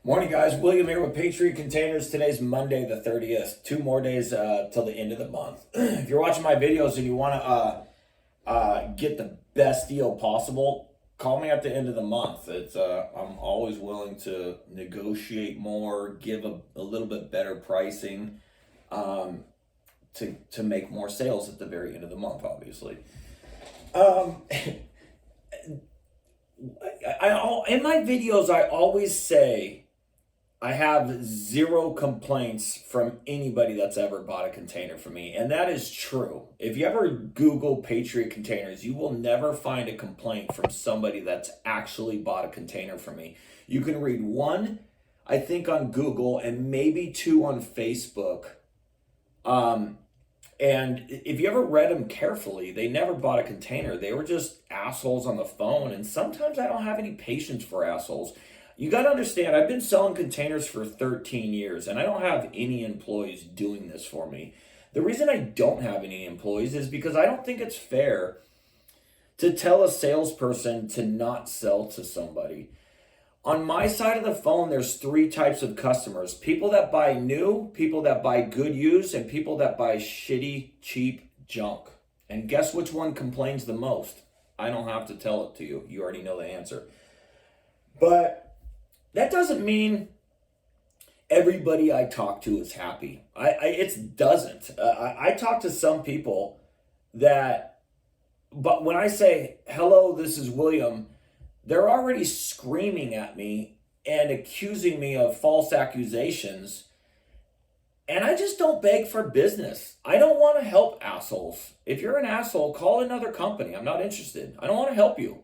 Morning, guys. William here with Patriot Containers. Today's Monday, the 30th. 2 more days till the end of the month. If you're watching my videos and you want to get the best deal possible, call me at the end of the month. I'm always willing to negotiate more, give a little bit better pricing, to make more sales at the very end of the month. Obviously, um, in my videos I always say I have zero complaints from anybody that's ever bought a container from me. And that is true. If you ever Google Patriot Containers, you will never find a complaint from somebody that's actually bought a container from me. You can read one, I think, on Google and maybe two on Facebook. And if you ever read them carefully, they never bought a container. They were just assholes on the phone. And sometimes I don't have any patience for assholes. You got to understand, I've been selling containers for 13 years and I don't have any employees doing this for me. The reason I don't have any employees is because I don't think it's fair to tell a salesperson to not sell to somebody. On my side of the phone, there's three types of customers: people that buy new, people that buy good used, and people that buy shitty, cheap junk. And guess which one complains the most? I don't have to tell it to you. You already know the answer. But that doesn't mean everybody I talk to is happy. It doesn't. I talk to some people but when I say, hello, this is William, they're already screaming at me and accusing me of false accusations. And I just don't beg for business. I don't want to help assholes. If you're an asshole, call another company. I'm not interested. I don't want to help you.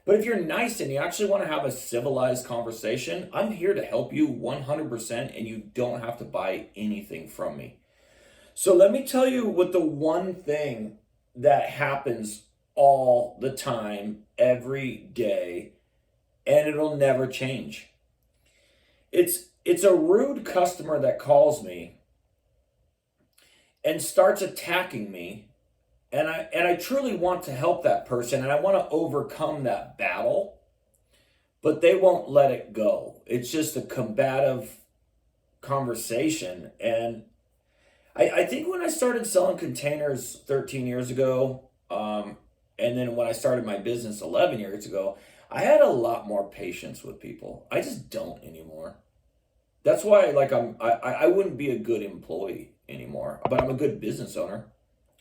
But if you're nice and you actually want to have a civilized conversation, I'm here to help you 100%, and you don't have to buy anything from me. So let me tell you what the one thing that happens all the time, every day, and it'll never change. It's a rude customer that calls me and starts attacking me. And I truly want to help that person and I want to overcome that battle, but they won't let it go. It's just a combative conversation. And I think when I started selling containers 13 years ago, and then when I started my business 11 years ago, I had a lot more patience with people. I just don't anymore. That's why I wouldn't be a good employee anymore, but I'm a good business owner.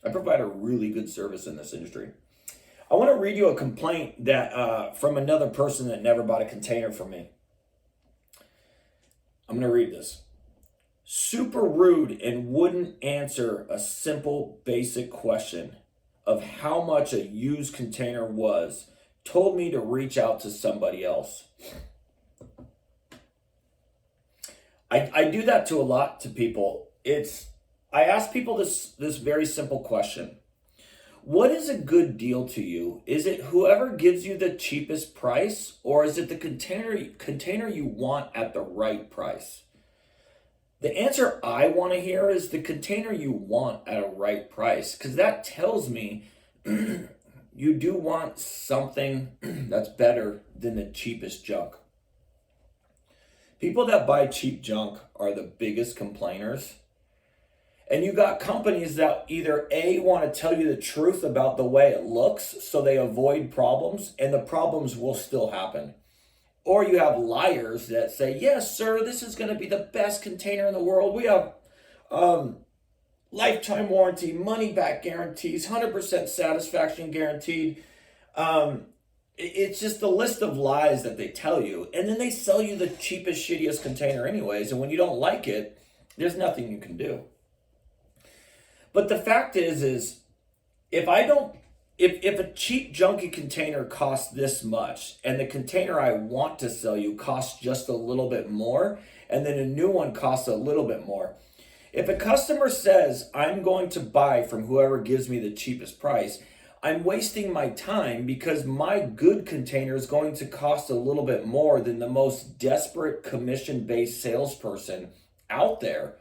I provide a really good service in this industry. I want to read you a complaint that from another person that never bought a container from me. I'm going to read this. Super rude and wouldn't answer a simple, basic question of how much a used container was. Told me to reach out to somebody else. I do that to a lot to people. I ask people this very simple question. What is a good deal to you? Is it whoever gives you the cheapest price, or is it the container you want at the right price? The answer I want to hear is the container you want at a right price, because that tells me you do want something that's better than the cheapest junk. People that buy cheap junk are the biggest complainers. And you got companies that either A, want to tell you the truth about the way it looks so they avoid problems, and the problems will still happen. Or you have liars that say, yes, sir, this is going to be the best container in the world. We have lifetime warranty, money back guarantees, 100% satisfaction guaranteed. It's just a list of lies that they tell you. And then they sell you the cheapest, shittiest container anyways. And when you don't like it, there's nothing you can do. But the fact is if a cheap junky container costs this much and the container I want to sell you costs just a little bit more, and then a new one costs a little bit more. If a customer says, I'm going to buy from whoever gives me the cheapest price, I'm wasting my time because my good container is going to cost a little bit more than the most desperate commission-based salesperson out there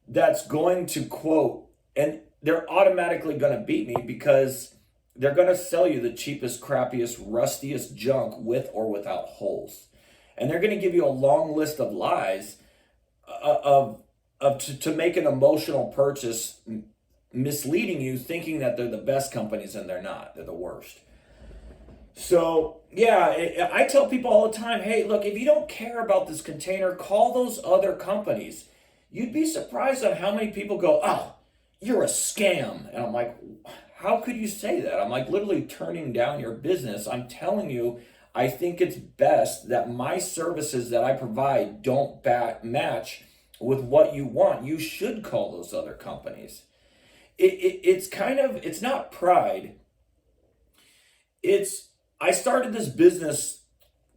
that's going to quote, and they're automatically going to beat me because they're going to sell you the cheapest, crappiest, rustiest junk with or without holes. and they're going to give you a long list of lies to make an emotional purchase, misleading you, thinking that they're the best companies, and they're not. They're the worst. So yeah, I tell people all the time, hey, look, if you don't care about this container, call those other companies. You'd be surprised on how many people go, oh, you're a scam. And I'm like, how could you say that? I'm like literally turning down your business. I'm telling you, I think it's best that my services that I provide don't match with what you want. You should call those other companies. It's kind of, it's not pride. I started this business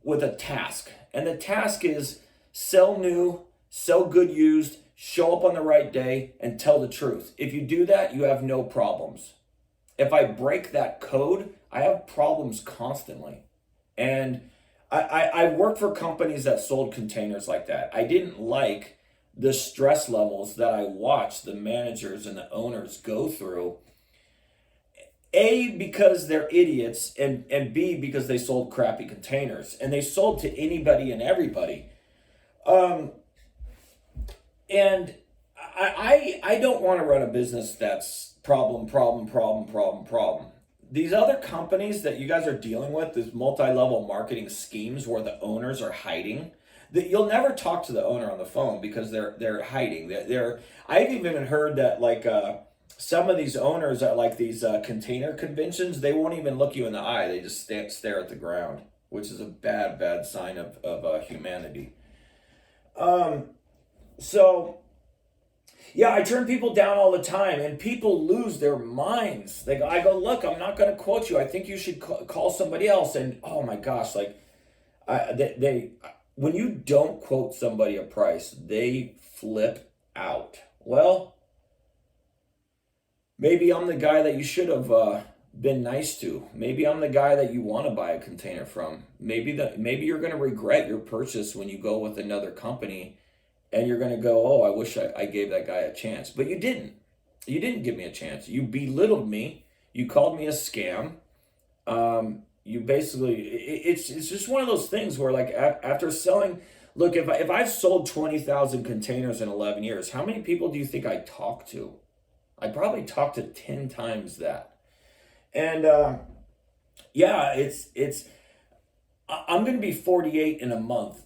with a task, and the task is sell new, sell good used, show up on the right day, and tell the truth. If you do that, you have no problems. If I break that code, I have problems constantly. And I worked for companies that sold containers like that. I didn't like the stress levels that I watched the managers and the owners go through. A, because they're idiots, and B, because they sold crappy containers. And they sold to anybody and everybody. And I don't want to run a business that's problem. These other companies that you guys are dealing with, these multi-level marketing schemes where the owners are hiding, that you'll never talk to the owner on the phone because they're hiding. I've even heard that like some of these owners at like these container conventions, they won't even look you in the eye. They just stare at the ground, which is a bad sign of humanity. So yeah, I turn people down all the time, and people lose their minds. I go, look, I'm not going to quote you. I think you should call somebody else. And oh my gosh, like when you don't quote somebody a price, they flip out. Well, maybe I'm the guy that you should have been nice to. Maybe I'm the guy that you want to buy a container from. Maybe you're going to regret your purchase when you go with another company. And you're going to go, oh, I wish I gave that guy a chance. But you didn't. You didn't give me a chance. You belittled me. You called me a scam. You basically, it's just one of those things where like after selling, look, if I've sold 20,000 containers in 11 years, how many people do you think I talked to? I probably talked to 10 times that. And yeah, I'm going to be 48 in a month.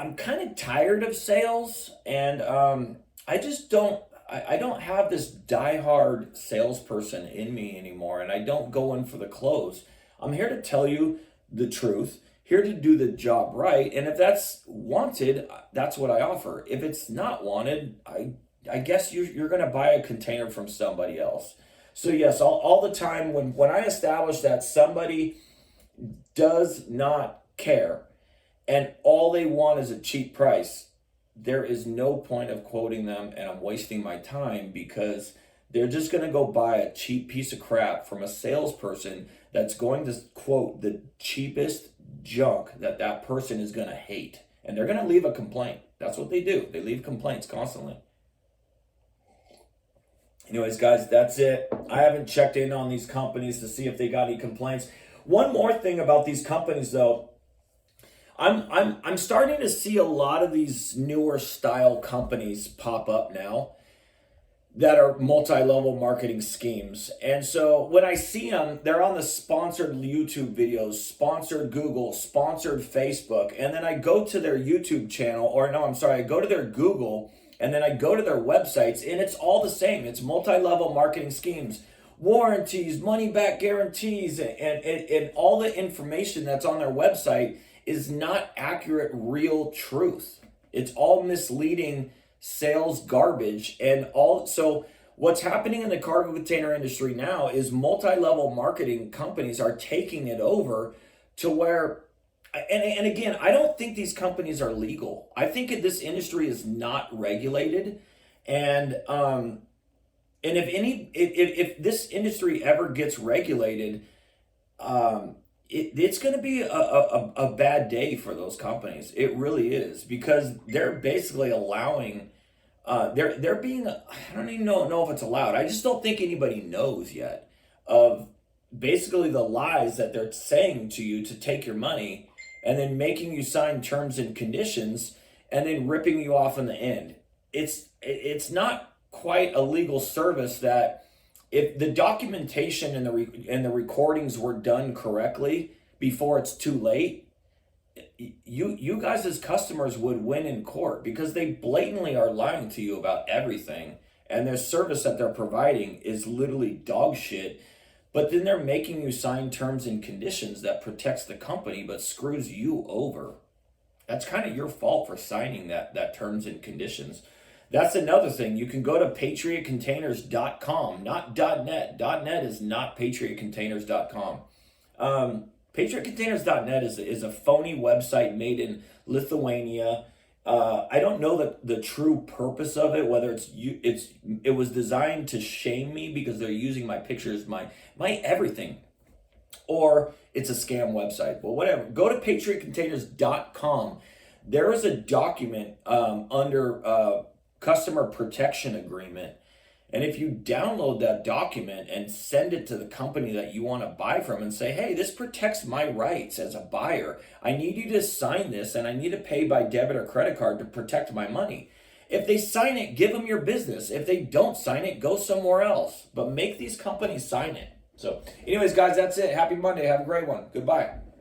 I'm kind of tired of sales, and I just don't have this diehard salesperson in me anymore, and I don't go in for the close. I'm here to tell you the truth, here to do the job right, and if that's wanted, that's what I offer. If it's not wanted, I guess you're going to buy a container from somebody else. So yes, all the time when I establish that somebody does not care, and all they want is a cheap price, there is no point of quoting them, and I'm wasting my time because they're just going to go buy a cheap piece of crap from a salesperson that's going to quote the cheapest junk that person is going to hate. And they're going to leave a complaint. That's what they do. They leave complaints constantly. Anyways, guys, that's it. I haven't checked in on these companies to see if they got any complaints. One more thing about these companies, though. I'm starting to see a lot of these newer style companies pop up now that are multi-level marketing schemes. And so when I see them, they're on the sponsored YouTube videos, sponsored Google, sponsored Facebook. And then I go to their YouTube channel, I go to their Google, and then I go to their websites, and it's all the same. It's multi-level marketing schemes, warranties, money-back guarantees, and all the information that's on their website is not accurate, real truth. It's all misleading sales garbage so what's happening in the cargo container industry now is multi-level marketing companies are taking it over to where, and again, I don't think these companies are legal. I think this industry is not regulated, and if this industry ever gets regulated, it's going to be a bad day for those companies. It really is, because they're basically allowing, they're being, I don't even know if it's allowed. I just don't think anybody knows yet of basically the lies that they're saying to you to take your money, and then making you sign terms and conditions and then ripping you off in the end. It's not quite a legal service that if the documentation and the recordings were done correctly before it's too late, you guys as customers would win in court because they blatantly are lying to you about everything, and their service that they're providing is literally dog shit. But then they're making you sign terms and conditions that protects the company but screws you over. That's kind of your fault for signing that terms and conditions. That's another thing. You can go to patriotcontainers.com, not .net. .net is not patriotcontainers.com. Patriotcontainers.net is a phony website made in Lithuania. I don't know the true purpose of it, whether it was designed to shame me because they're using my pictures, my everything, or it's a scam website. Well, whatever. Go to patriotcontainers.com. There is a document under customer protection agreement. And if you download that document and send it to the company that you want to buy from and say, hey, this protects my rights as a buyer. I need you to sign this and I need to pay by debit or credit card to protect my money. If they sign it, give them your business. If they don't sign it, go somewhere else. But make these companies sign it. So anyways, guys, that's it. Happy Monday. Have a great one. Goodbye.